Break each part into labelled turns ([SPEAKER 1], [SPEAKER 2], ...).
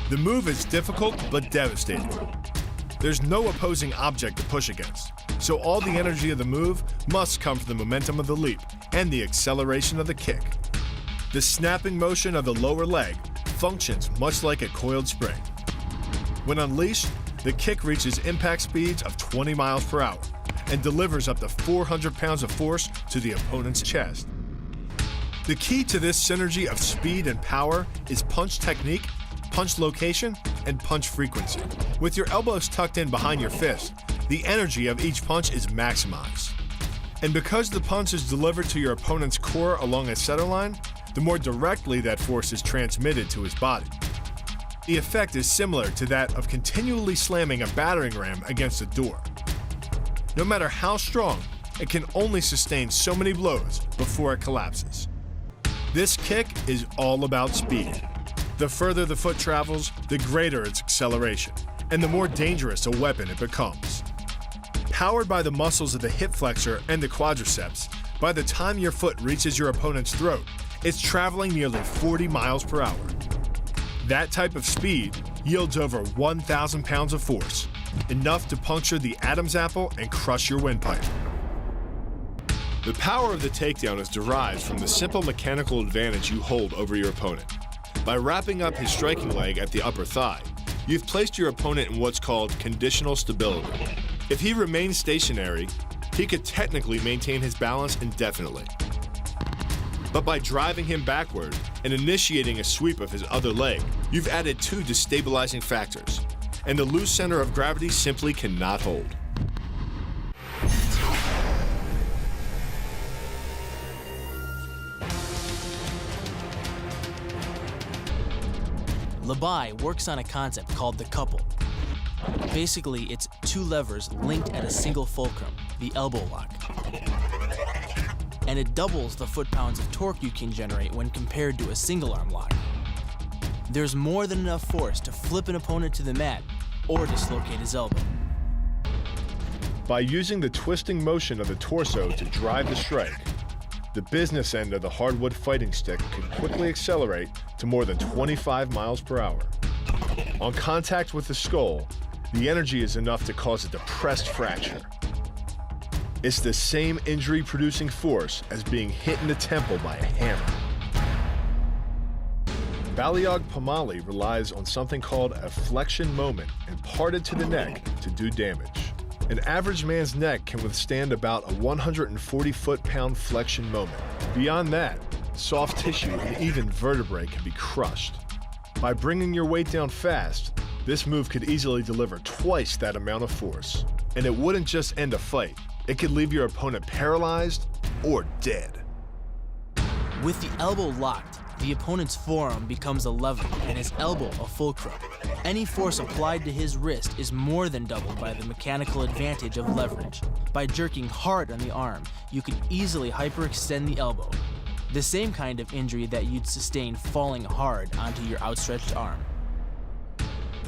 [SPEAKER 1] The move is difficult but devastating. There's no opposing object to push against, so all the energy of the move must come from the momentum of the leap and the acceleration of the kick. The snapping motion of the lower leg functions much like a coiled spring. When unleashed, the kick reaches impact speeds of 20 miles per hour and delivers up to 400 pounds of force to the opponent's chest. The key to this synergy of speed and power is punch technique, punch location, and punch frequency. With your elbows tucked in behind your fist, the energy of each punch is maximized. And because the punch is delivered to your opponent's core along a center line, the more directly that force is transmitted to his body. The effect is similar to that of continually slamming a battering ram against a door. No matter how strong, it can only sustain so many blows before it collapses. This kick is all about speed. The further the foot travels, the greater its acceleration, and the more dangerous a weapon it becomes. Powered by the muscles of the hip flexor and the quadriceps, by the time your foot reaches your opponent's throat, it's traveling nearly 40 miles per hour. That type of speed yields over 1,000 pounds of force, enough to puncture the Adam's apple and crush your windpipe. The power of the takedown is derived from the simple mechanical advantage you hold over your opponent. By wrapping up his striking leg at the upper thigh, you've placed your opponent in what's called conditional stability. If he remains stationary, he could technically maintain his balance indefinitely. But by driving him backward and initiating a sweep of his other leg, you've added two destabilizing factors, and the loose center of gravity simply cannot hold.
[SPEAKER 2] Labai works on a concept called the couple. Basically, it's two levers linked at a single fulcrum, the elbow lock. And it doubles the foot-pounds of torque you can generate when compared to a single-arm lock. There's more than enough force to flip an opponent to the mat or dislocate his elbow.
[SPEAKER 1] By using the twisting motion of the torso to drive the strike, the business end of the hardwood fighting stick can quickly accelerate to more than 25 miles per hour. On contact with the skull, the energy is enough to cause a depressed fracture. It's the same injury-producing force as being hit in the temple by a hammer. Balayage Pamali relies on something called a flexion moment imparted to the neck to do damage. An average man's neck can withstand about a 140 foot-pound flexion moment. Beyond that, soft tissue and even vertebrae can be crushed. By bringing your weight down fast, this move could easily deliver twice that amount of force. And it wouldn't just end a fight. It could leave your opponent paralyzed or dead.
[SPEAKER 2] With the elbow locked, the opponent's forearm becomes a lever and his elbow a fulcrum. Any force applied to his wrist is more than doubled by the mechanical advantage of leverage. By jerking hard on the arm, you could easily hyperextend the elbow, the same kind of injury that you'd sustain falling hard onto your outstretched arm.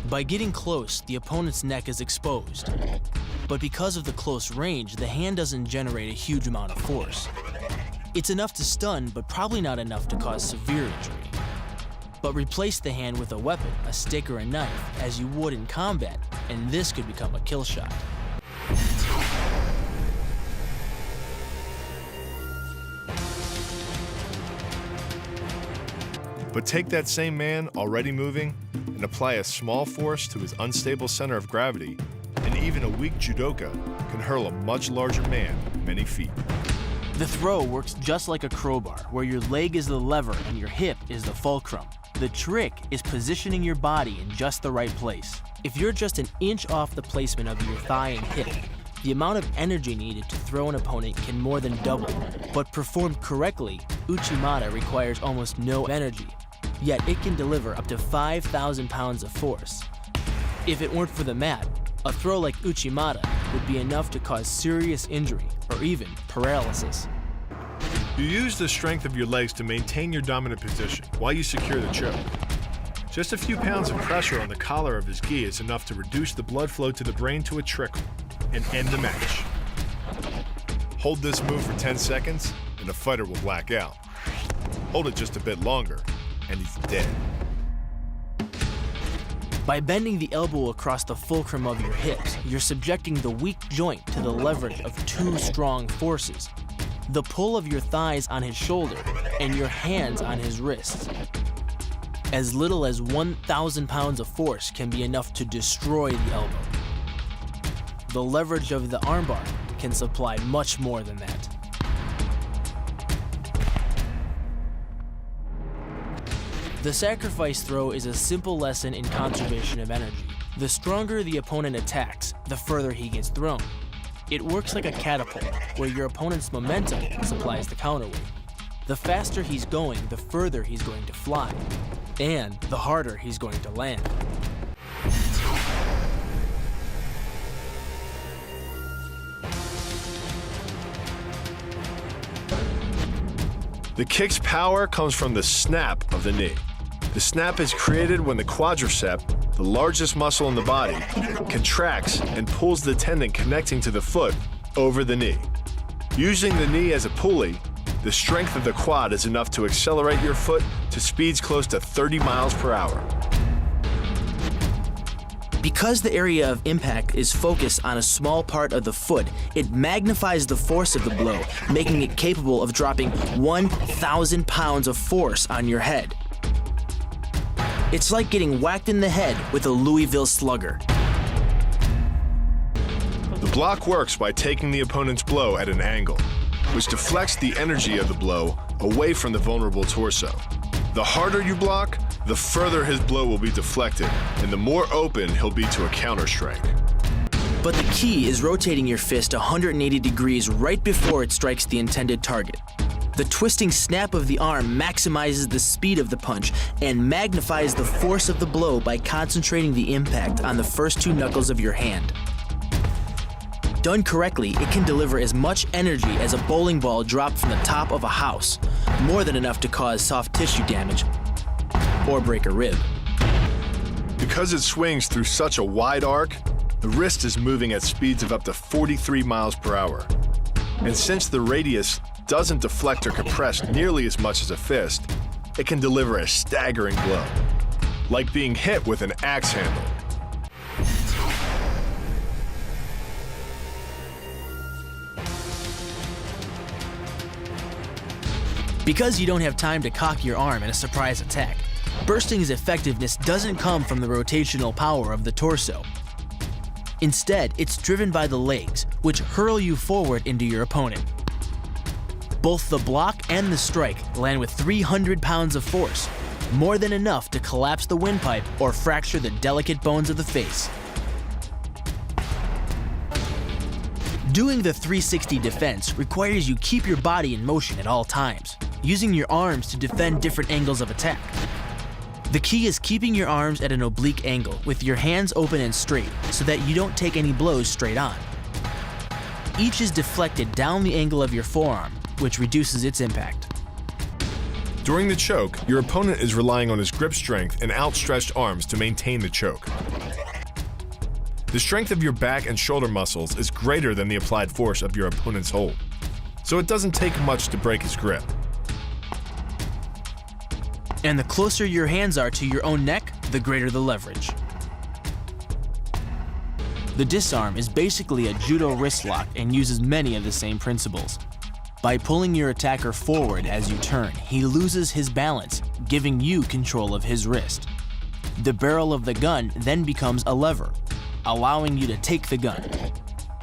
[SPEAKER 2] By getting close, the opponent's neck is exposed. But because of the close range, the hand doesn't generate a huge amount of force. It's enough to stun, but probably not enough to cause severe injury. But replace the hand with a weapon, a stick or a knife, as you would in combat, and this could become a kill shot.
[SPEAKER 1] But take that same man already moving and apply a small force to his unstable center of gravity, and even a weak judoka can hurl a much larger man many feet.
[SPEAKER 2] The throw works just like a crowbar, where your leg is the lever and your hip is the fulcrum. The trick is positioning your body in just the right place. If you're just an inch off the placement of your thigh and hip, the amount of energy needed to throw an opponent can more than double. But performed correctly, Uchimata requires almost no energy, yet it can deliver up to 5,000 pounds of force. If it weren't for the mat, a throw like Uchimata would be enough to cause serious injury or even paralysis.
[SPEAKER 1] You use the strength of your legs to maintain your dominant position while you secure the choke. Just a few pounds of pressure on the collar of his gi is enough to reduce the blood flow to the brain to a trickle and end the match. Hold this move for 10 seconds and the fighter will black out. Hold it just a bit longer and he's dead.
[SPEAKER 2] By bending the elbow across the fulcrum of your hips, you're subjecting the weak joint to the leverage of two strong forces: the pull of your thighs on his shoulder and your hands on his wrists. As little as 1,000 pounds of force can be enough to destroy the elbow. The leverage of the armbar can supply much more than that. The sacrifice throw is a simple lesson in conservation of energy. The stronger the opponent attacks, the further he gets thrown. It works like a catapult, where your opponent's momentum supplies the counterweight. The faster he's going, the further he's going to fly, and the harder he's going to land.
[SPEAKER 1] The kick's power comes from the snap of the knee. The snap is created when the quadricep, the largest muscle in the body, contracts and pulls the tendon connecting to the foot over the knee. Using the knee as a pulley, the strength of the quad is enough to accelerate your foot to speeds close to 30 miles per hour.
[SPEAKER 2] Because the area of impact is focused on a small part of the foot, it magnifies the force of the blow, making it capable of dropping 1,000 pounds of force on your head. It's like getting whacked in the head with a Louisville Slugger.
[SPEAKER 1] The block works by taking the opponent's blow at an angle, which deflects the energy of the blow away from the vulnerable torso. The harder you block, the further his blow will be deflected, and the more open he'll be to a counter strike.
[SPEAKER 2] But the key is rotating your fist 180 degrees right before it strikes the intended target. The twisting snap of the arm maximizes the speed of the punch and magnifies the force of the blow by concentrating the impact on the first two knuckles of your hand. Done correctly, it can deliver as much energy as a bowling ball dropped from the top of a house, more than enough to cause soft tissue damage or break a rib.
[SPEAKER 1] Because it swings through such a wide arc, the wrist is moving at speeds of up to 43 miles per hour. And since the radius doesn't deflect or compress nearly as much as a fist, it can deliver a staggering blow, like being hit with an axe handle.
[SPEAKER 2] Because you don't have time to cock your arm in a surprise attack, bursting's effectiveness doesn't come from the rotational power of the torso. Instead, it's driven by the legs, which hurl you forward into your opponent. Both the block and the strike land with 300 pounds of force, more than enough to collapse the windpipe or fracture the delicate bones of the face. Doing the 360 defense requires you keep your body in motion at all times, using your arms to defend different angles of attack. The key is keeping your arms at an oblique angle with your hands open and straight so that you don't take any blows straight on. Each is deflected down the angle of your forearm, which reduces its impact.
[SPEAKER 1] During the choke, your opponent is relying on his grip strength and outstretched arms to maintain the choke. The strength of your back and shoulder muscles is greater than the applied force of your opponent's hold, so it doesn't take much to break his grip.
[SPEAKER 2] And the closer your hands are to your own neck, the greater the leverage. The disarm is basically a judo wrist lock and uses many of the same principles. By pulling your attacker forward as you turn, he loses his balance, giving you control of his wrist. The barrel of the gun then becomes a lever, allowing you to take the gun.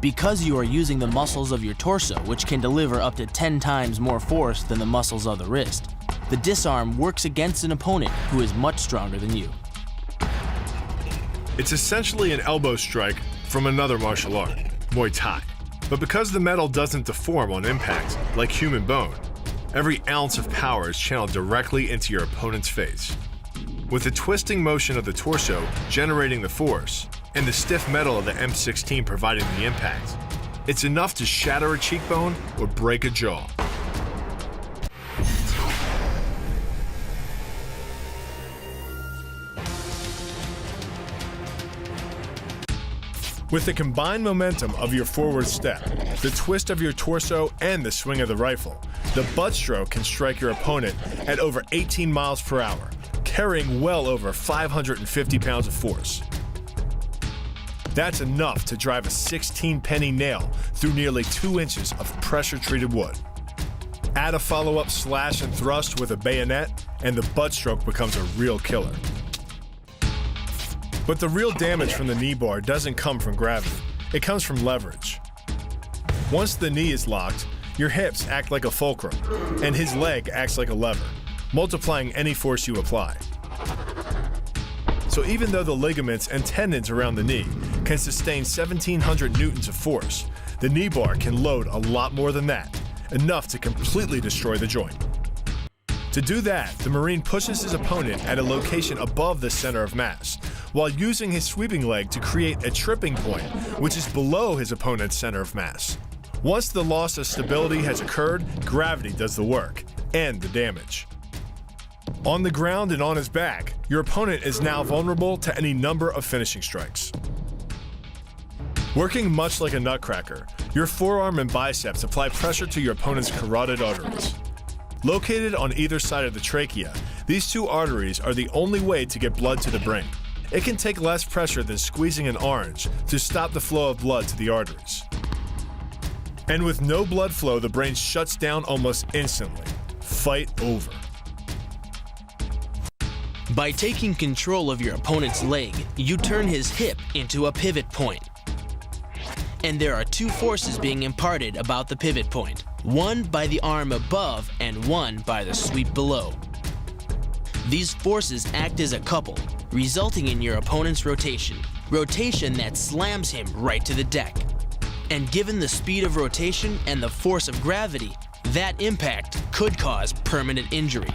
[SPEAKER 2] Because you are using the muscles of your torso, which can deliver up to 10 times more force than the muscles of the wrist, the disarm works against an opponent who is much stronger than you.
[SPEAKER 1] It's essentially an elbow strike from another martial art, Muay Thai. But because the metal doesn't deform on impact, like human bone, every ounce of power is channeled directly into your opponent's face. With the twisting motion of the torso generating the force, and the stiff metal of the M16 providing the impact, it's enough to shatter a cheekbone or break a jaw. With the combined momentum of your forward step, the twist of your torso, and the swing of the rifle, the butt stroke can strike your opponent at over 18 miles per hour, carrying well over 550 pounds of force. That's enough to drive a 16-penny nail through nearly 2 inches of pressure-treated wood. Add a follow-up slash and thrust with a bayonet, and the butt stroke becomes a real killer. But the real damage from the knee bar doesn't come from gravity. It comes from leverage. Once the knee is locked, your hips act like a fulcrum, and his leg acts like a lever, multiplying any force you apply. So even though the ligaments and tendons around the knee can sustain 1,700 newtons of force, the knee bar can load a lot more than that, enough to completely destroy the joint. To do that, the Marine pushes his opponent at a location above the center of mass, while using his sweeping leg to create a tripping point, which is below his opponent's center of mass. Once the loss of stability has occurred, gravity does the work, and the damage. On the ground and on his back, your opponent is now vulnerable to any number of finishing strikes. Working much like a nutcracker, your forearm and biceps apply pressure to your opponent's carotid arteries. Located on either side of the trachea, these two arteries are the only way to get blood to the brain. It can take less pressure than squeezing an orange to stop the flow of blood to the arteries. And with no blood flow, the brain shuts down almost instantly. Fight over.
[SPEAKER 2] By taking control of your opponent's leg, you turn his hip into a pivot point. And there are two forces being imparted about the pivot point, one by the arm above and one by the sweep below. These forces act as a couple, resulting in your opponent's rotation that slams him right to the deck. And given the speed of rotation and the force of gravity, that impact could cause permanent injury.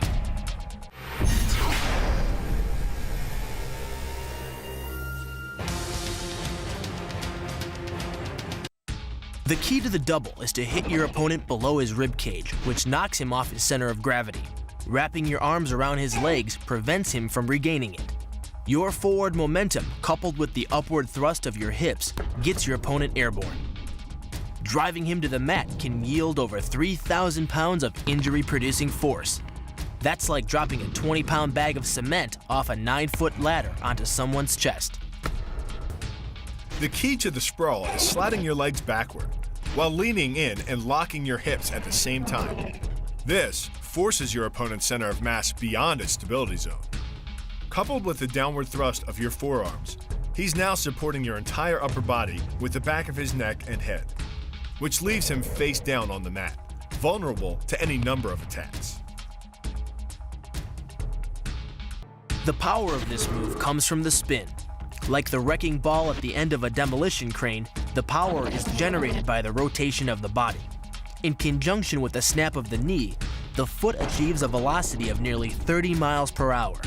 [SPEAKER 2] The key to the double is to hit your opponent below his rib cage, which knocks him off his center of gravity. Wrapping your arms around his legs prevents him from regaining it. Your forward momentum, coupled with the upward thrust of your hips, gets your opponent airborne. Driving him to the mat can yield over 3,000 pounds of injury-producing force. That's like dropping a 20-pound bag of cement off a 9-foot ladder onto someone's chest.
[SPEAKER 1] The key to the sprawl is sliding your legs backward, while leaning in and locking your hips at the same time. This forces your opponent's center of mass beyond its stability zone. Coupled with the downward thrust of your forearms, he's now supporting your entire upper body with the back of his neck and head, which leaves him face down on the mat, vulnerable to any number of attacks.
[SPEAKER 2] The power of this move comes from the spin. Like the wrecking ball at the end of a demolition crane, the power is generated by the rotation of the body. In conjunction with the snap of the knee, the foot achieves a velocity of nearly 30 miles per hour.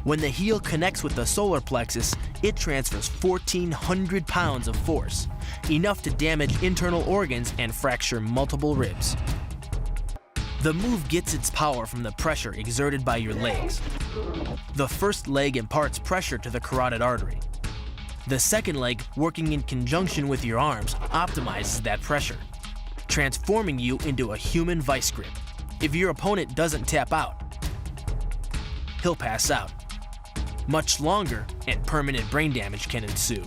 [SPEAKER 2] When the heel connects with the solar plexus, it transfers 1,400 pounds of force, enough to damage internal organs and fracture multiple ribs. The move gets its power from the pressure exerted by your legs. The first leg imparts pressure to the carotid artery. The second leg, working in conjunction with your arms, optimizes that pressure, transforming you into a human vice grip. If your opponent doesn't tap out, he'll pass out. Much longer and permanent brain damage can ensue.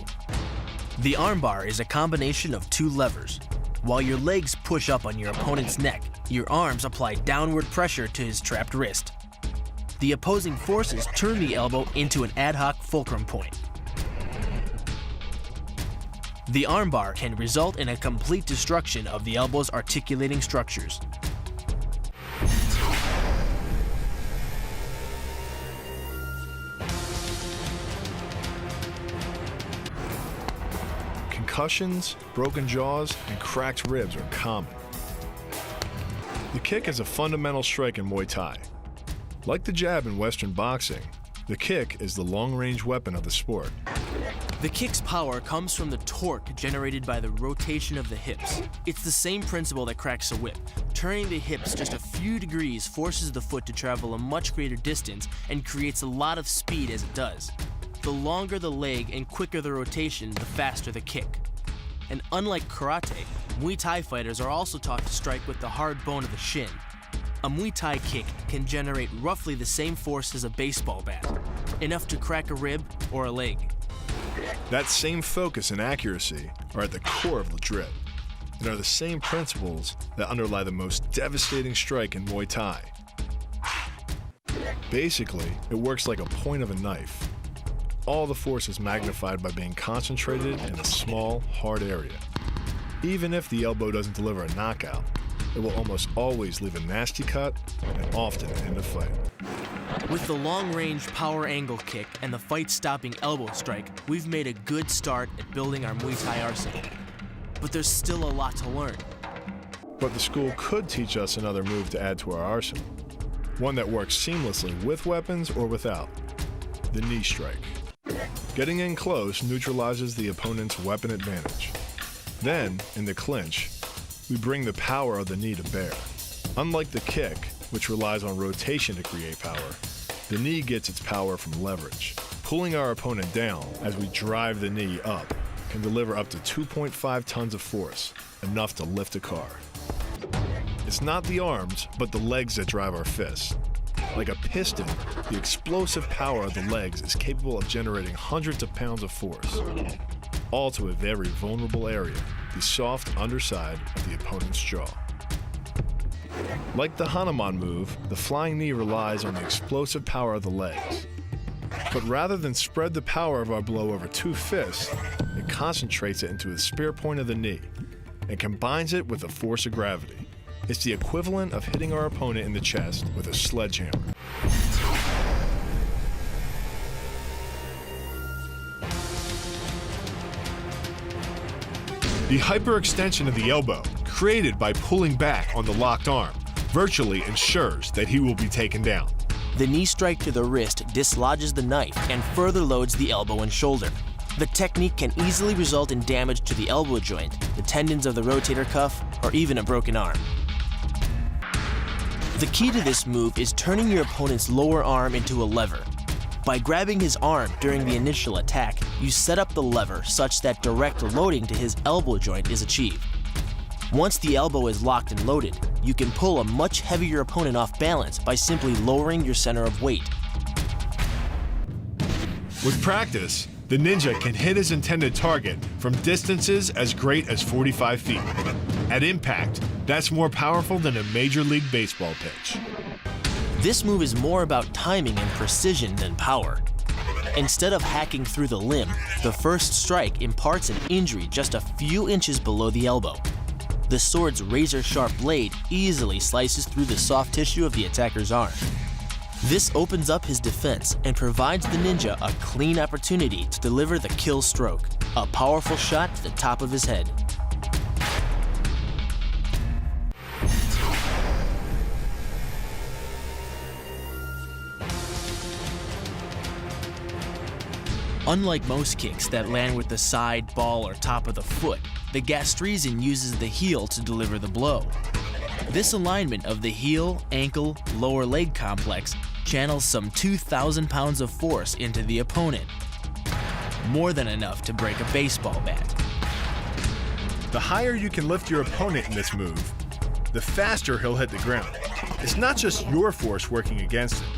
[SPEAKER 2] The armbar is a combination of two levers. While your legs push up on your opponent's neck, your arms apply downward pressure to his trapped wrist. The opposing forces turn the elbow into an ad hoc fulcrum point. The armbar can result in a complete destruction of the elbow's articulating structures.
[SPEAKER 1] Concussions, broken jaws, and cracked ribs are common. The kick is a fundamental strike in Muay Thai. Like the jab in Western boxing, the kick is the long-range weapon of the sport.
[SPEAKER 2] The kick's power comes from the torque generated by the rotation of the hips. It's the same principle that cracks a whip. Turning the hips just a few degrees forces the foot to travel a much greater distance and creates a lot of speed as it does. The longer the leg and quicker the rotation, the faster the kick. And unlike karate, Muay Thai fighters are also taught to strike with the hard bone of the shin. A Muay Thai kick can generate roughly the same force as a baseball bat, enough to crack a rib or a leg.
[SPEAKER 1] That same focus and accuracy are at the core of the drip, and are the same principles that underlie the most devastating strike in Muay Thai. Basically, it works like a point of a knife. All the force is magnified by being concentrated in a small, hard area. Even if the elbow doesn't deliver a knockout, it will almost always leave a nasty cut and often end a fight.
[SPEAKER 2] With the long-range power angle kick and the fight-stopping elbow strike, we've made a good start at building our Muay Thai arsenal. But there's still a lot to learn.
[SPEAKER 1] But the school could teach us another move to add to our arsenal. One that works seamlessly with weapons or without. The knee strike. Getting in close neutralizes the opponent's weapon advantage. Then, in the clinch, we bring the power of the knee to bear. Unlike the kick, which relies on rotation to create power, the knee gets its power from leverage. Pulling our opponent down as we drive the knee up can deliver up to 2.5 tons of force, enough to lift a car. It's not the arms, but the legs that drive our fists. Like a piston, the explosive power of the legs is capable of generating hundreds of pounds of force, all to a very vulnerable area, the soft underside of the opponent's jaw. Like the Hanuman move, the flying knee relies on the explosive power of the legs. But rather than spread the power of our blow over two fists, it concentrates it into the spear point of the knee and combines it with the force of gravity. It's the equivalent of hitting our opponent in the chest with a sledgehammer. The hyperextension of the elbow, created by pulling back on the locked arm, virtually ensures that he will be taken down.
[SPEAKER 2] The knee strike to the wrist dislodges the knife and further loads the elbow and shoulder. The technique can easily result in damage to the elbow joint, the tendons of the rotator cuff, or even a broken arm. The key to this move is turning your opponent's lower arm into a lever. By grabbing his arm during the initial attack, you set up the lever such that direct loading to his elbow joint is achieved. Once the elbow is locked and loaded, you can pull a much heavier opponent off balance by simply lowering your center of weight.
[SPEAKER 1] With practice, the ninja can hit his intended target from distances as great as 45 feet. At impact, that's more powerful than a Major League Baseball pitch.
[SPEAKER 2] This move is more about timing and precision than power. Instead of hacking through the limb, the first strike imparts an injury just a few inches below the elbow. The sword's razor-sharp blade easily slices through the soft tissue of the attacker's arm. This opens up his defense and provides the ninja a clean opportunity to deliver the kill stroke, a powerful shot to the top of his head. Unlike most kicks that land with the side, ball, or top of the foot, the Gastrizen uses the heel to deliver the blow. This alignment of the heel, ankle, lower leg complex channels some 2,000 pounds of force into the opponent. More than enough to break a baseball bat.
[SPEAKER 1] The higher you can lift your opponent in this move, the faster he'll hit the ground. It's not just your force working against him.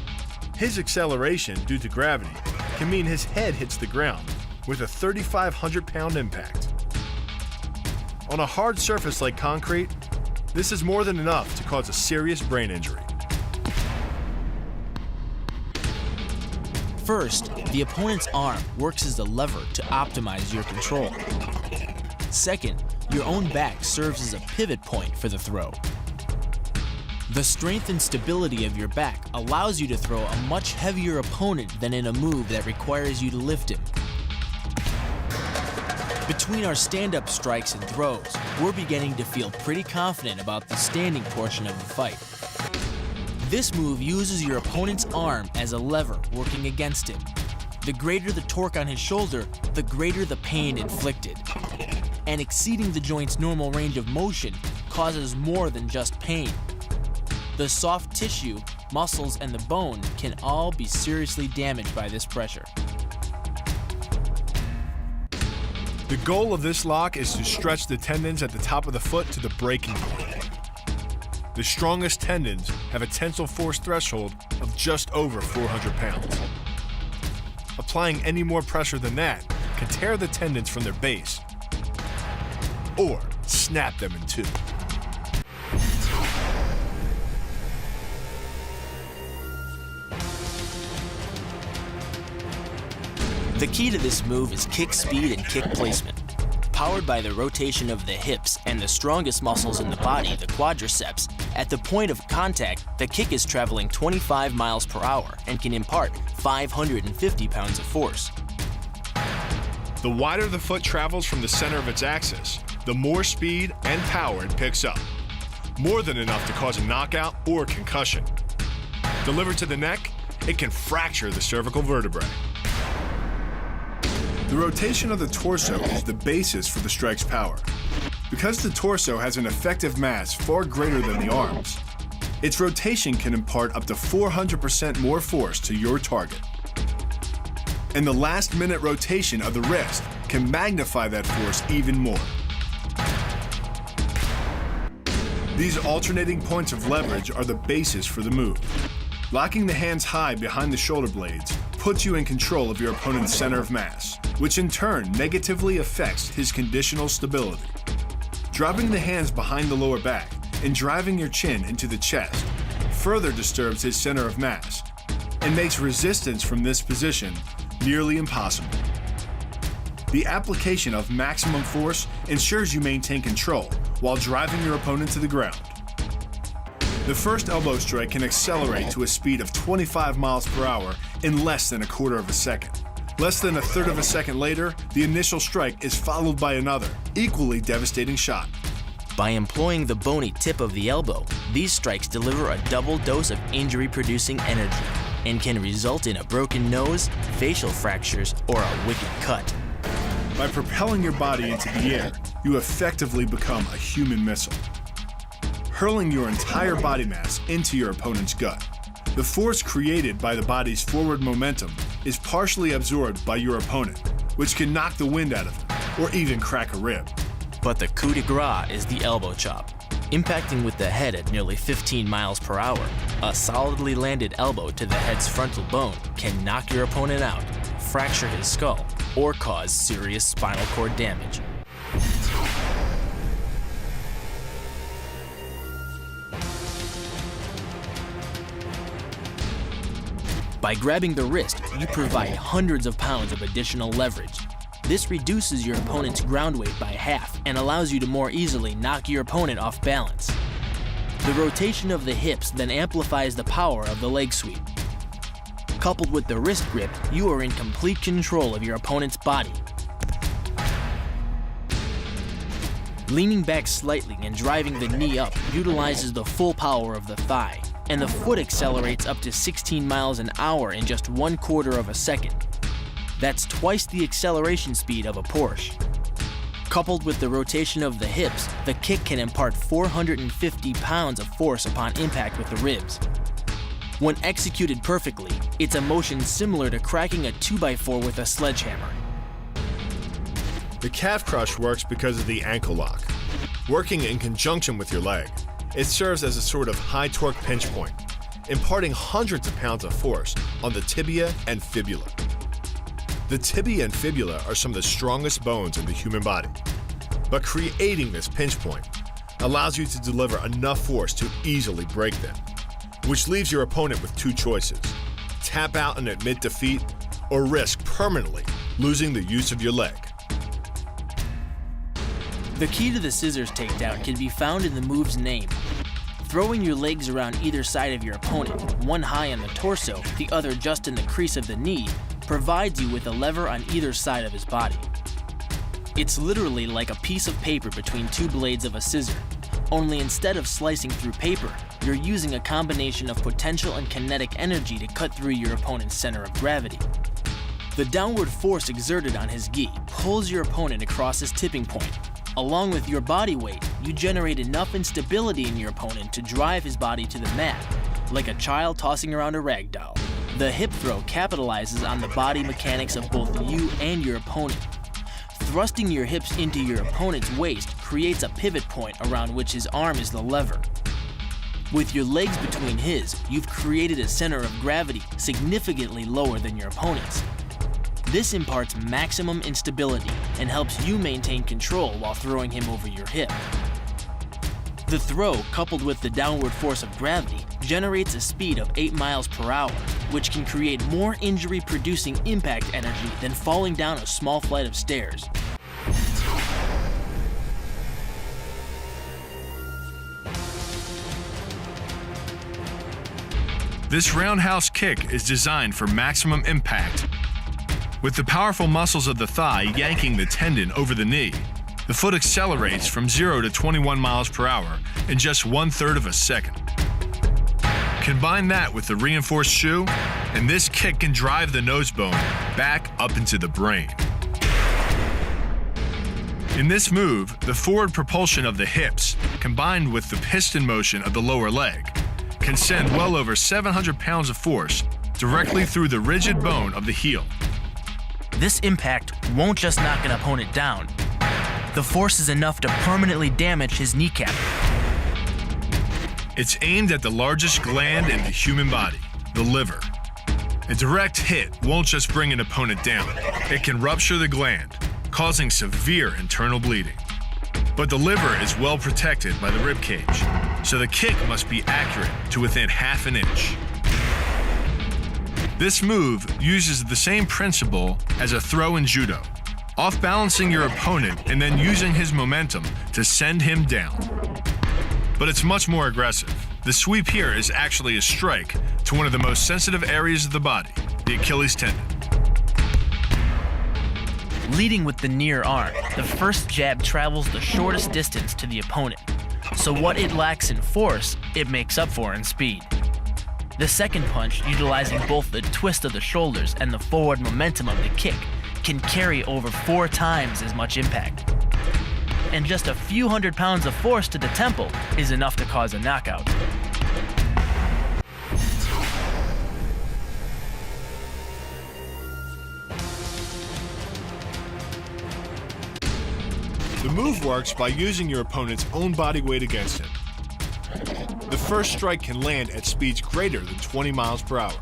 [SPEAKER 1] His acceleration due to gravity can mean his head hits the ground with a 3,500-pound impact. On a hard surface like concrete, this is more than enough to cause a serious brain injury.
[SPEAKER 2] First, the opponent's arm works as a lever to optimize your control. Second, your own back serves as a pivot point for the throw. The strength and stability of your back allows you to throw a much heavier opponent than in a move that requires you to lift him. Between our stand-up strikes and throws, we're beginning to feel pretty confident about the standing portion of the fight. This move uses your opponent's arm as a lever working against him. The greater the torque on his shoulder, the greater the pain inflicted. And exceeding the joint's normal range of motion causes more than just pain. The soft tissue, muscles, and the bone can all be seriously damaged by this pressure.
[SPEAKER 1] The goal of this lock is to stretch the tendons at the top of the foot to the breaking point. The strongest tendons have a tensile force threshold of just over 400 pounds. Applying any more pressure than that can tear the tendons from their base or snap them in two.
[SPEAKER 2] The key to this move is kick speed and kick placement. Powered by the rotation of the hips and the strongest muscles in the body, the quadriceps, at the point of contact, the kick is traveling 25 miles per hour and can impart 550 pounds of force.
[SPEAKER 1] The wider the foot travels from the center of its axis, the more speed and power it picks up. More than enough to cause a knockout or concussion. Delivered to the neck, it can fracture the cervical vertebrae. The rotation of the torso is the basis for the strike's power. Because the torso has an effective mass far greater than the arms, its rotation can impart up to 400% more force to your target. And the last-minute rotation of the wrist can magnify that force even more. These alternating points of leverage are the basis for the move. Locking the hands high behind the shoulder blades puts you in control of your opponent's center of mass, which in turn negatively affects his conditional stability. Dropping the hands behind the lower back and driving your chin into the chest further disturbs his center of mass and makes resistance from this position nearly impossible. The application of maximum force ensures you maintain control while driving your opponent to the ground. The first elbow strike can accelerate to a speed of 25 miles per hour in less than a quarter of a second. Less than a third of a second later, the initial strike is followed by another, equally devastating shot.
[SPEAKER 2] By employing the bony tip of the elbow, these strikes deliver a double dose of injury-producing energy and can result in a broken nose, facial fractures, or a wicked cut.
[SPEAKER 1] By propelling your body into the air, you effectively become a human missile, hurling your entire body mass into your opponent's gut. The force created by the body's forward momentum is partially absorbed by your opponent, which can knock the wind out of him or even crack a rib.
[SPEAKER 2] But the coup de grace is the elbow chop. Impacting with the head at nearly 15 miles per hour, a solidly landed elbow to the head's frontal bone can knock your opponent out, fracture his skull, or cause serious spinal cord damage. By grabbing the wrist, you provide hundreds of pounds of additional leverage. This reduces your opponent's ground weight by half and allows you to more easily knock your opponent off balance. The rotation of the hips then amplifies the power of the leg sweep. Coupled with the wrist grip, you are in complete control of your opponent's body. Leaning back slightly and driving the knee up utilizes the full power of the thigh, and the foot accelerates up to 16 miles an hour in just 1/4 of a second. That's twice the acceleration speed of a Porsche. Coupled with the rotation of the hips, the kick can impart 450 pounds of force upon impact with the ribs. When executed perfectly, it's a motion similar to cracking a 2x4 with a sledgehammer.
[SPEAKER 1] The calf crush works because of the ankle lock. Working in conjunction with your leg, it serves as a sort of high torque pinch point, imparting hundreds of pounds of force on the tibia and fibula. The tibia and fibula are some of the strongest bones in the human body, but creating this pinch point allows you to deliver enough force to easily break them, which leaves your opponent with two choices: tap out and admit defeat, or risk permanently losing the use of your leg.
[SPEAKER 2] The key to the scissors takedown can be found in the move's name. Throwing your legs around either side of your opponent, one high on the torso, the other just in the crease of the knee, provides you with a lever on either side of his body. It's literally like a piece of paper between two blades of a scissor, only instead of slicing through paper, you're using a combination of potential and kinetic energy to cut through your opponent's center of gravity. The downward force exerted on his gi pulls your opponent across his tipping point. Along with your body weight, you generate enough instability in your opponent to drive his body to the mat, like a child tossing around a rag doll. The hip throw capitalizes on the body mechanics of both you and your opponent. Thrusting your hips into your opponent's waist creates a pivot point around which his arm is the lever. With your legs between his, you've created a center of gravity significantly lower than your opponent's. This imparts maximum instability and helps you maintain control while throwing him over your hip. The throw, coupled with the downward force of gravity, generates a speed of 8 miles per hour, which can create more injury-producing impact energy than falling down a small flight of stairs.
[SPEAKER 1] This roundhouse kick is designed for maximum impact. With the powerful muscles of the thigh yanking the tendon over the knee, the foot accelerates from 0 to 21 miles per hour in just 1/3 of a second. Combine that with the reinforced shoe, and this kick can drive the nose bone back up into the brain. In this move, the forward propulsion of the hips, combined with the piston motion of the lower leg, can send well over 700 pounds of force directly through the rigid bone of the heel.
[SPEAKER 2] This impact won't just knock an opponent down. The force is enough to permanently damage his kneecap.
[SPEAKER 1] It's aimed at the largest gland in the human body, the liver. A direct hit won't just bring an opponent down. It can rupture the gland, causing severe internal bleeding. But the liver is well protected by the rib cage, so the kick must be accurate to within half an inch. This move uses the same principle as a throw in Judo, off-balancing your opponent and then using his momentum to send him down. But it's much more aggressive. The sweep here is actually a strike to one of the most sensitive areas of the body, the Achilles tendon.
[SPEAKER 2] Leading with the near arm, the first jab travels the shortest distance to the opponent, so what it lacks in force, it makes up for in speed. The second punch, utilizing both the twist of the shoulders and the forward momentum of the kick, can carry over 4 times as much impact. And just a few hundred pounds of force to the temple is enough to cause a knockout.
[SPEAKER 1] The move works by using your opponent's own body weight against him. The first strike can land at speeds greater than 20 miles per hour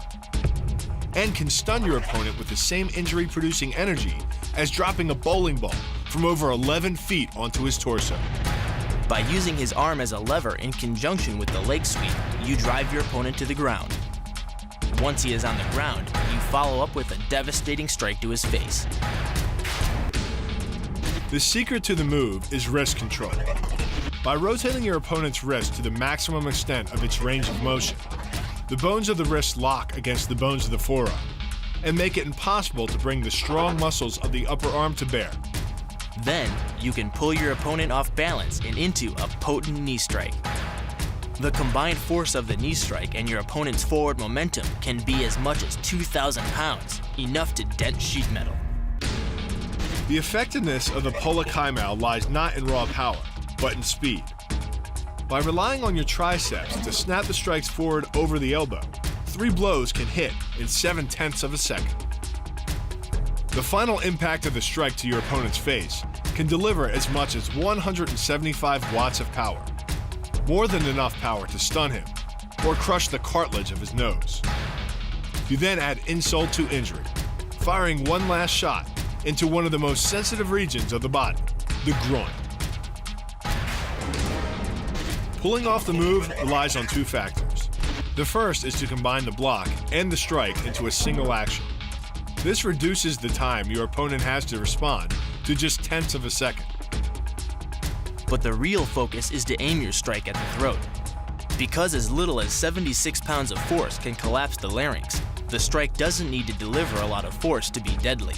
[SPEAKER 1] and can stun your opponent with the same injury-producing energy as dropping a bowling ball from over 11 feet onto his torso.
[SPEAKER 2] By using his arm as a lever in conjunction with the leg sweep, you drive your opponent to the ground. Once he is on the ground, you follow up with a devastating strike to his face.
[SPEAKER 1] The secret to the move is wrist control. By rotating your opponent's wrist to the maximum extent of its range of motion, the bones of the wrist lock against the bones of the forearm and make it impossible to bring the strong muscles of the upper arm to bear.
[SPEAKER 2] Then, you can pull your opponent off balance and into a potent knee strike. The combined force of the knee strike and your opponent's forward momentum can be as much as 2,000 pounds, enough to dent sheet metal.
[SPEAKER 1] The effectiveness of the Pola Kaimao lies not in raw power, but in speed. By relying on your triceps to snap the strikes forward over the elbow, 3 blows can hit in 7/10 of a second. The final impact of the strike to your opponent's face can deliver as much as 175 watts of power, more than enough power to stun him or crush the cartilage of his nose. You then add insult to injury, firing one last shot into one of the most sensitive regions of the body, the groin. Pulling off the move relies on 2 factors. The first is to combine the block and the strike into a single action. This reduces the time your opponent has to respond to just 1/10 of a second.
[SPEAKER 2] But the real focus is to aim your strike at the throat. Because as little as 76 pounds of force can collapse the larynx, the strike doesn't need to deliver a lot of force to be deadly.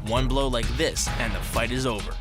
[SPEAKER 2] One blow like this and the fight is over.